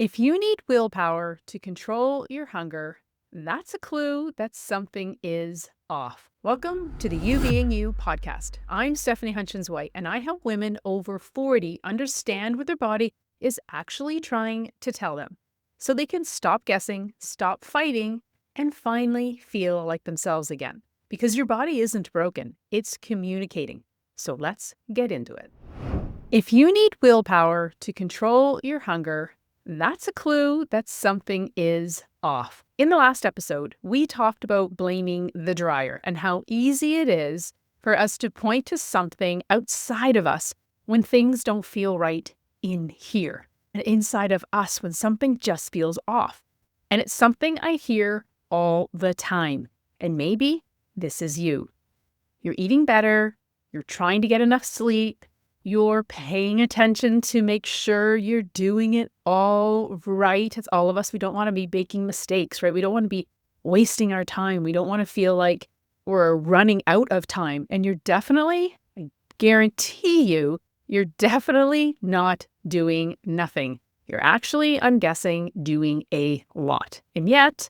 If you need willpower to control your hunger, that's a clue that something is off. Welcome to the You Being You podcast. I'm Stephanie Hutchins White, and I help women over 40 understand what their body is actually trying to tell them so they can stop guessing, stop fighting, and finally feel like themselves again. Because your body isn't broken, it's communicating. So let's get into it. If you need willpower to control your hunger, that's a clue that something is off. In the last episode, we talked about blaming the dryer and how easy it is for us to point to something outside of us when things don't feel right in here and inside of us when something just feels off. And it's something I hear all the time. And maybe this is you. You're eating better. You're trying to get enough sleep. You're paying attention to make sure you're doing it all right. It's all of us. We don't want to be making mistakes, right? We don't want to be wasting our time. We don't want to feel like we're running out of time. And you're definitely, I guarantee you're definitely not doing nothing. You're actually, I'm guessing, doing a lot. And yet,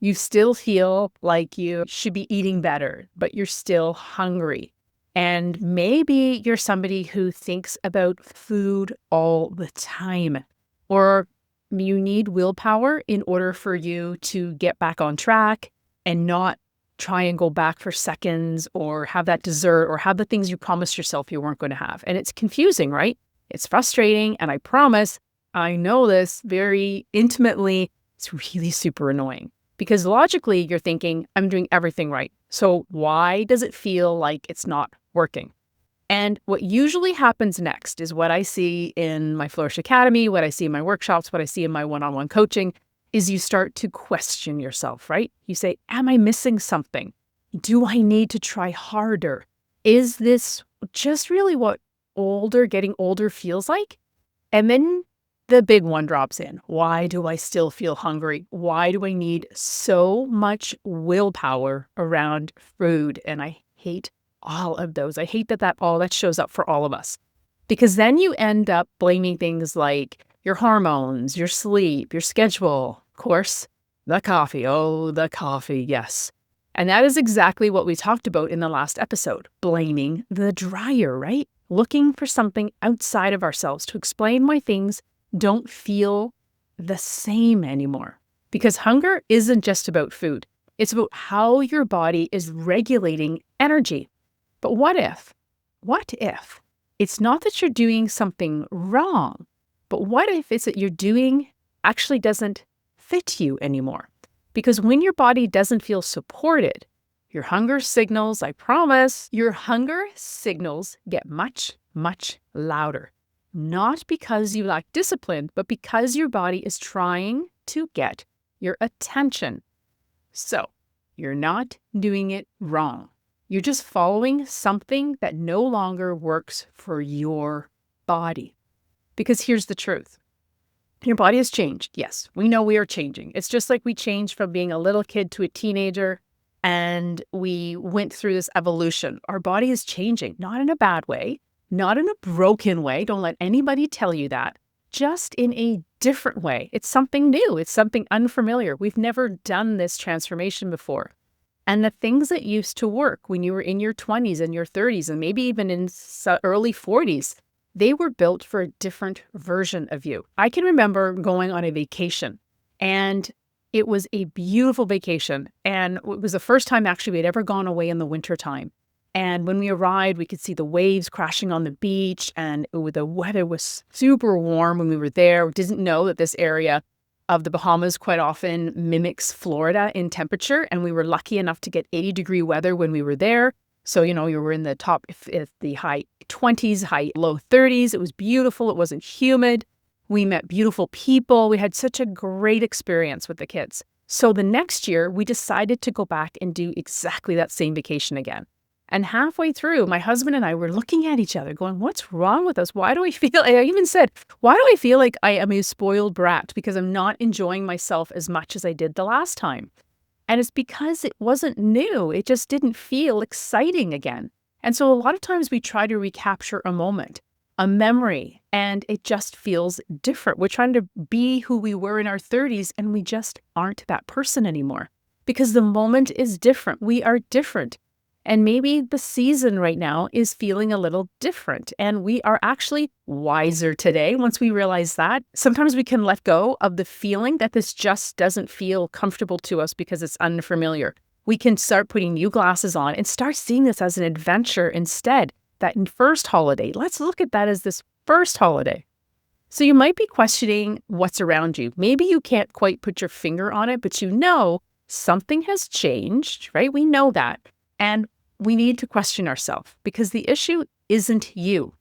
you still feel like you should be eating better, but you're still hungry. And maybe you're somebody who thinks about food all the time, or you need willpower in order for you to get back on track and not try and go back for seconds or have that dessert or have the things you promised yourself you weren't going to have. And it's confusing, right? It's frustrating. And I promise, I know this very intimately. It's really super annoying. Because logically, you're thinking, I'm doing everything right. So why does it feel like it's not working? And what usually happens next is what I see in my Flourish Academy, what I see in my workshops, what I see in my one-on-one coaching, is you start to question yourself, right? You say, am I missing something? Do I need to try harder? Is this just really what getting older feels like? And then the big one drops in. Why do I still feel hungry? Why do I need so much willpower around food? And I hate all of those. I hate that shows up for all of us. Because then you end up blaming things like your hormones, your sleep, your schedule, of course, the coffee. Oh, the coffee, yes. And that is exactly what we talked about in the last episode, blaming the dryer, right? Looking for something outside of ourselves to explain why things don't feel the same anymore. Because hunger isn't just about food. It's about how your body is regulating energy. But what if it's not that you're doing something wrong, but what if it's that you're doing actually doesn't fit you anymore? Because when your body doesn't feel supported, your hunger signals, I promise, your hunger signals get much, much louder. Not because you lack discipline, but because your body is trying to get your attention. So, you're not doing it wrong. You're just following something that no longer works for your body. Because here's the truth. Your body has changed. Yes, we know we are changing. It's just like we changed from being a little kid to a teenager, and we went through this evolution. Our body is changing, not in a bad way. Not in a broken way. Don't let anybody tell you that. Just in a different way. It's something new. It's something unfamiliar. We've never done this transformation before. And the things that used to work when you were in your 20s and your 30s and maybe even in early 40s, they were built for a different version of you. I can remember going on a vacation, and it was a beautiful vacation. And it was the first time actually we had ever gone away in the wintertime. And when we arrived, we could see the waves crashing on the beach, and the weather was super warm when we were there. We didn't know that this area of the Bahamas quite often mimics Florida in temperature, and we were lucky enough to get 80-degree weather when we were there. So, you were in the the high 20s, low 30s. It was beautiful. It wasn't humid. We met beautiful people. We had such a great experience with the kids. So the next year, we decided to go back and do exactly that same vacation again. And halfway through, my husband and I were looking at each other going, what's wrong with us? Why do I feel, I even said, why do I feel like I am a spoiled brat because I'm not enjoying myself as much as I did the last time? And it's because it wasn't new. It just didn't feel exciting again. And so a lot of times we try to recapture a moment. a memory, and it just feels different. We're trying to be who we were in our 30s, and we just aren't that person anymore because the moment is different. We are different. And maybe the season right now is feeling a little different. And we are actually wiser today once we realize that. Sometimes we can let go of the feeling that this just doesn't feel comfortable to us because it's unfamiliar. We can start putting new glasses on and start seeing this as an adventure instead. That first holiday, let's look at that as this first holiday. So you might be questioning what's around you. Maybe you can't quite put your finger on it, but you know something has changed, right? We know that. And we need to question ourselves because the issue isn't you.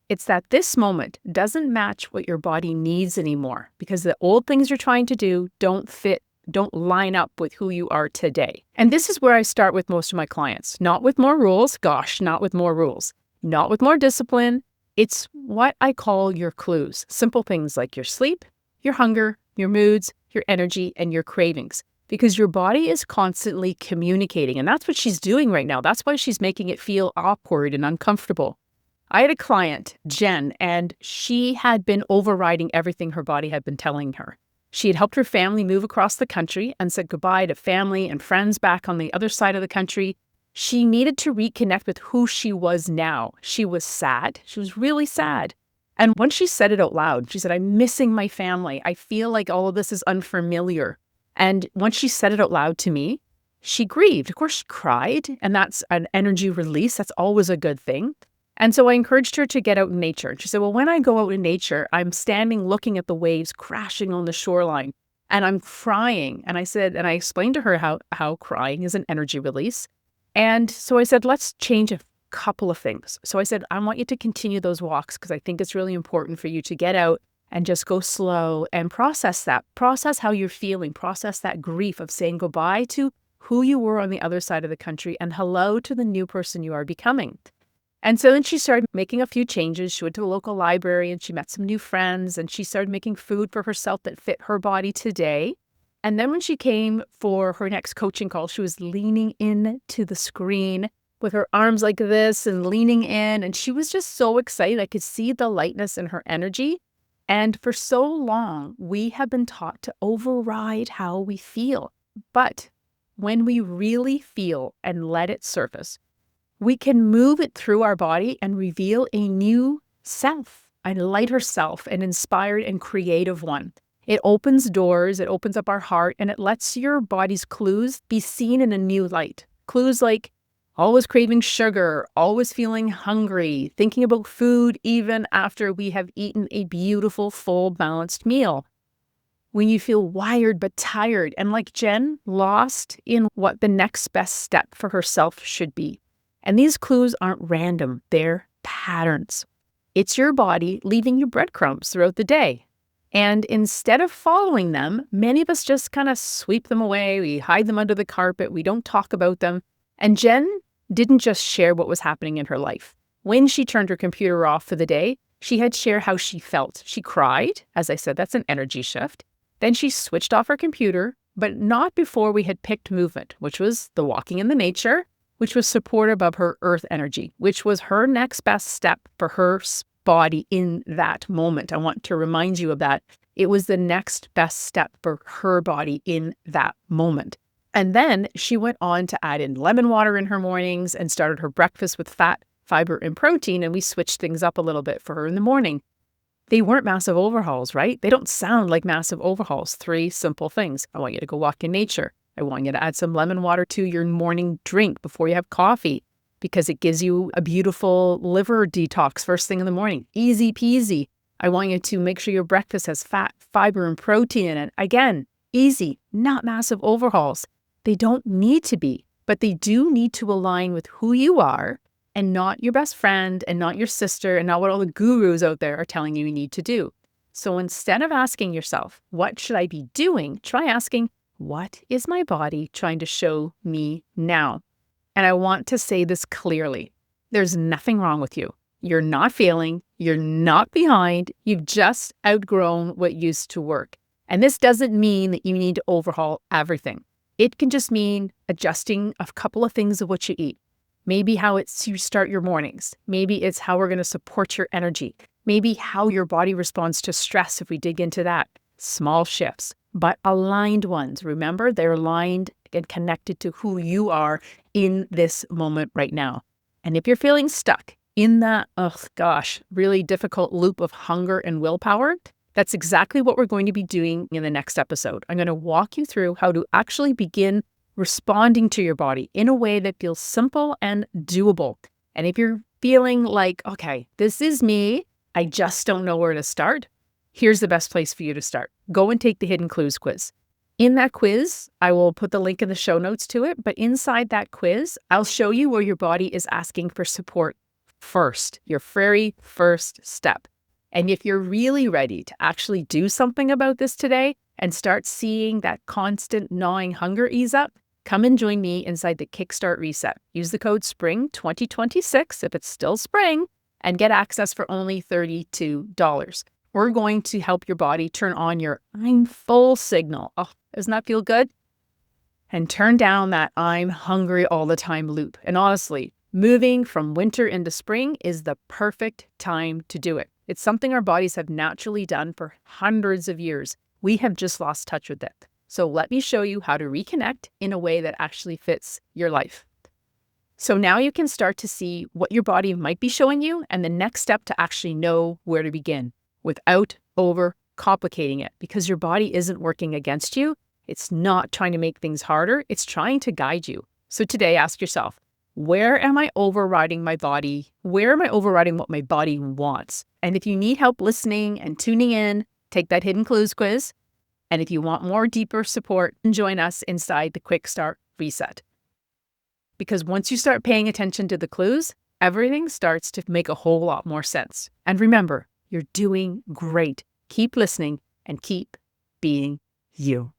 It's that this moment doesn't match what your body needs anymore because the old things you're trying to do don't fit, don't line up with who you are today. And this is where I start with most of my clients. Not with more rules. Gosh, not with more rules. Not with more discipline. It's what I call your clues. Simple things like your sleep, your hunger, your moods, your energy, and your cravings. Because your body is constantly communicating. And that's what she's doing right now. That's why she's making it feel awkward and uncomfortable. I had a client, Jen, and she had been overriding everything her body had been telling her. She had helped her family move across the country and said goodbye to family and friends back on the other side of the country. She needed to reconnect with who she was now. She was sad. She was really sad. And when she said it out loud, she said, I'm missing my family. I feel like all of this is unfamiliar. And once she said it out loud to me, she grieved. Of course, she cried, and that's an energy release. That's always a good thing. And so I encouraged her to get out in nature. And she said, well, when I go out in nature, I'm standing looking at the waves crashing on the shoreline, and I'm crying. And I said, and I explained to her how crying is an energy release. And so I said, let's change a couple of things. So I said, I want you to continue those walks because I think it's really important for you to get out and just go slow and process that. Process how you're feeling. Process that grief of saying goodbye to who you were on the other side of the country and hello to the new person you are becoming. And so then she started making a few changes. She went to the local library and she met some new friends and she started making food for herself that fit her body today. And then when she came for her next coaching call, she was leaning into the screen with her arms like this and leaning in. And she was just so excited. I could see the lightness in her energy. And for so long, we have been taught to override how we feel. But when we really feel and let it surface, we can move it through our body and reveal a new self, a lighter self, an inspired and creative one. It opens doors, it opens up our heart, and it lets your body's clues be seen in a new light. Clues like always craving sugar, always feeling hungry, thinking about food even after we have eaten a beautiful, full, balanced meal. When you feel wired but tired and like Jen, lost in what the next best step for herself should be. And these clues aren't random, they're patterns. It's your body leaving you breadcrumbs throughout the day. And instead of following them, many of us just kind of sweep them away. We hide them under the carpet. We don't talk about them. And Jen didn't just share what was happening in her life. When she turned her computer off for the day, she had shared how she felt. She cried. As I said, that's an energy shift. Then she switched off her computer, but not before we had picked movement, which was the walking in the nature, which was supportive of her earth energy, which was her next best step for her body in that moment. I want to remind you of that. It was the next best step for her body in that moment. And then she went on to add in lemon water in her mornings and started her breakfast with fat, fiber, and protein. And we switched things up a little bit for her in the morning. They weren't massive overhauls, right? They don't sound like massive overhauls. 3 simple things. I want you to go walk in nature. I want you to add some lemon water to your morning drink before you have coffee because it gives you a beautiful liver detox first thing in the morning. Easy peasy. I want you to make sure your breakfast has fat, fiber, and protein in it. Again, easy, not massive overhauls. They don't need to be, but they do need to align with who you are and not your best friend and not your sister and not what all the gurus out there are telling you need to do. So instead of asking yourself, what should I be doing? Try asking, what is my body trying to show me now? And I want to say this clearly. There's nothing wrong with you. You're not failing. You're not behind. You've just outgrown what used to work. And this doesn't mean that you need to overhaul everything. It can just mean adjusting a couple of things of what you eat. Maybe how you start your mornings. Maybe it's how we're going to support your energy. Maybe how your body responds to stress if we dig into that. Small shifts, but aligned ones. Remember, they're aligned and connected to who you are in this moment right now. And if you're feeling stuck in that, oh gosh, really difficult loop of hunger and willpower, that's exactly what we're going to be doing in the next episode. I'm going to walk you through how to actually begin responding to your body in a way that feels simple and doable. And if you're feeling like, okay, this is me, I just don't know where to start, here's the best place for you to start. Go and take the Hidden Clues quiz. In that quiz, I will put the link in the show notes to it, but inside that quiz, I'll show you where your body is asking for support first, your very first step. And if you're really ready to actually do something about this today and start seeing that constant gnawing hunger ease up, come and join me inside the Kickstart Reset. Use the code SPRING2026 if it's still spring and get access for only $32. We're going to help your body turn on your I'm full signal. Oh, doesn't that feel good? And turn down that I'm hungry all the time loop. And honestly, moving from winter into spring is the perfect time to do it. It's something our bodies have naturally done for hundreds of years. We have just lost touch with it. So let me show you how to reconnect in a way that actually fits your life. So now you can start to see what your body might be showing you and the next step to actually know where to begin without over complicating it, because your body isn't working against you. It's not trying to make things harder. It's trying to guide you. So today, ask yourself, where am I overriding my body? Where am I overriding what my body wants? And if you need help listening and tuning in, take that Hidden Clues quiz. And if you want more deeper support, join us inside the Quick Start Reset. Because once you start paying attention to the clues, everything starts to make a whole lot more sense. And remember, you're doing great. Keep listening and keep being you.